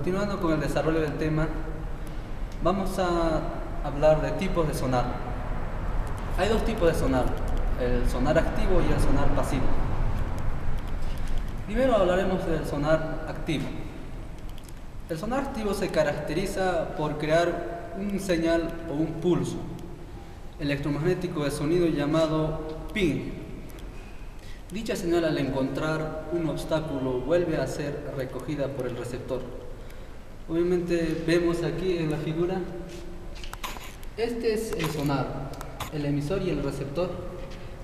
continuando con el desarrollo del tema, vamos a hablar de tipos de sonar. Hay dos tipos de sonar, el sonar activo y el sonar pasivo. Primero hablaremos del sonar activo. El sonar activo se caracteriza por crear un señal o un pulso electromagnético de sonido llamado ping. Dicha señal, al encontrar un obstáculo, vuelve a ser recogida por el receptor. Obviamente vemos aquí en la figura, este es el sonar, el emisor y el receptor,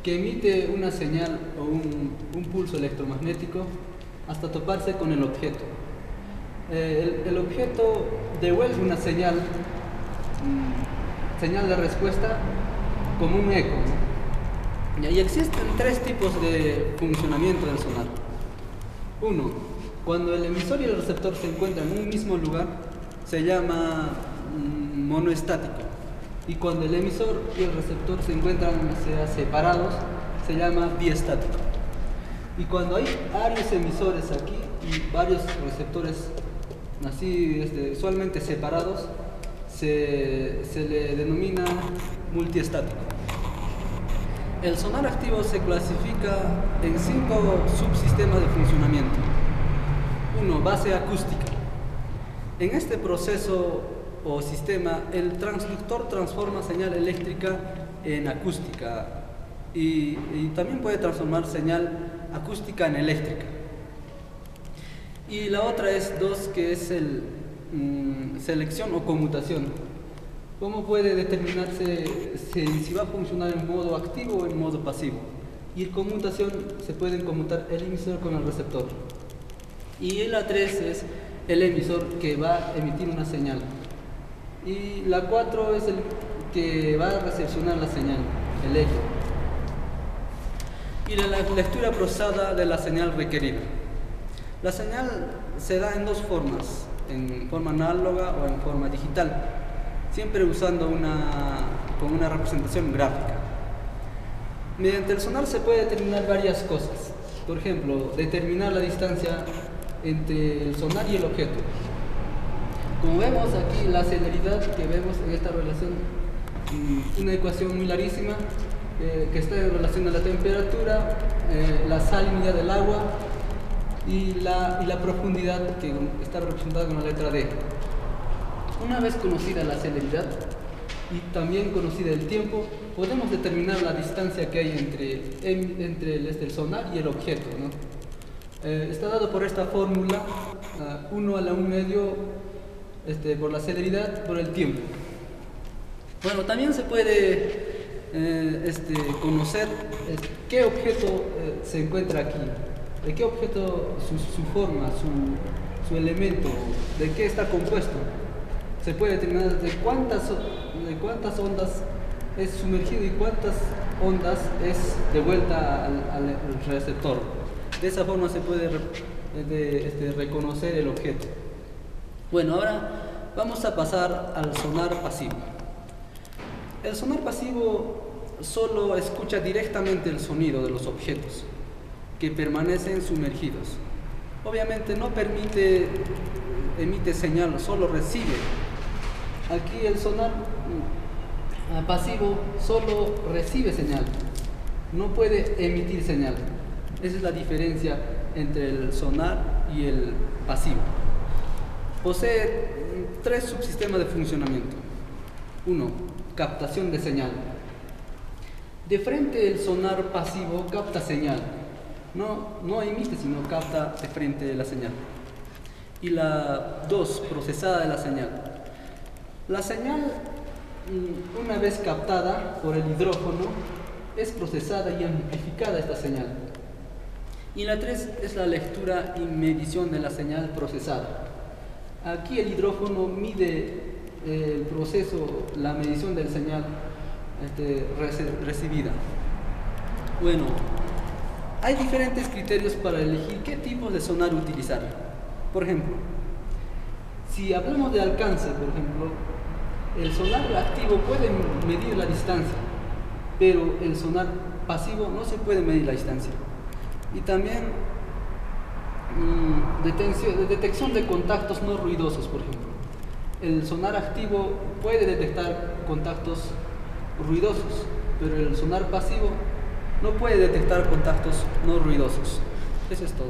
que emite una señal o un pulso electromagnético hasta toparse con el objeto. El objeto devuelve una señal de respuesta como un eco, ¿no? Y existen tres tipos de funcionamiento del sonar. Uno, cuando el emisor y el receptor se encuentran en un mismo lugar, se llama monoestático. Y cuando el emisor y el receptor se encuentran separados, se llama biestático. Y cuando hay varios emisores aquí y varios receptores así usualmente separados, se le denomina multiestático. El sonar activo se clasifica en 5 subsistemas de funcionamiento. 1. Base acústica. En este proceso o sistema, el transductor transforma señal eléctrica en acústica y también puede transformar señal acústica en eléctrica. Y la otra es 2, que es selección o conmutación. ¿Cómo puede determinarse si va a funcionar en modo activo o en modo pasivo? Y en conmutación se pueden conmutar el emisor con el receptor. Y la 3 es el emisor, que va a emitir una señal. Y la 4 es el que va a recepcionar la señal, el eco. Y la lectura procesada de la señal requerida. La señal se da en dos formas, en forma análoga o en forma digital, siempre usando con una representación gráfica. Mediante el sonar se puede determinar varias cosas. Por ejemplo, determinar la distancia entre el sonar y el objeto. Como vemos aquí, la celeridad que vemos en esta relación, una ecuación muy larguísima que está en relación a la temperatura, la salinidad del agua y la profundidad, que está representada con la letra D. Una vez conocida la celeridad y también conocida el tiempo, podemos determinar la distancia que hay entre el sonar y el objeto, ¿no? Está dado por esta fórmula, 1 a la 1 medio por la celeridad por el tiempo. Bueno, también se puede conocer qué objeto se encuentra aquí, de qué objeto, su forma, su elemento, de qué está compuesto. Se puede determinar de cuántas ondas es sumergido y cuántas ondas es devuelta al receptor. De esa forma se puede reconocer el objeto. Bueno, ahora vamos a pasar al sonar pasivo. El sonar pasivo solo escucha directamente el sonido de los objetos que permanecen sumergidos. Obviamente no emite señal, solo recibe. Aquí el sonar pasivo solo recibe señal, no puede emitir señal. Esa es la diferencia entre el sonar y el pasivo. Posee 3 subsistemas de funcionamiento. 1. Captación de señal. De frente, el sonar pasivo capta señal. No emite, sino capta de frente la señal. Y la 2. Procesada de la señal. La señal, una vez captada por el hidrófono, es procesada y amplificada esta señal. Y la 3 es la lectura y medición de la señal procesada. Aquí el hidrófono mide el proceso, la medición de la señal recibida. Bueno, hay diferentes criterios para elegir qué tipos de sonar utilizar. Por ejemplo, si hablamos de alcance, por ejemplo, el sonar activo puede medir la distancia, pero el sonar pasivo no se puede medir la distancia. Y también detección de contactos no ruidosos, por ejemplo. El sonar activo puede detectar contactos ruidosos, pero el sonar pasivo no puede detectar contactos no ruidosos. Eso es todo.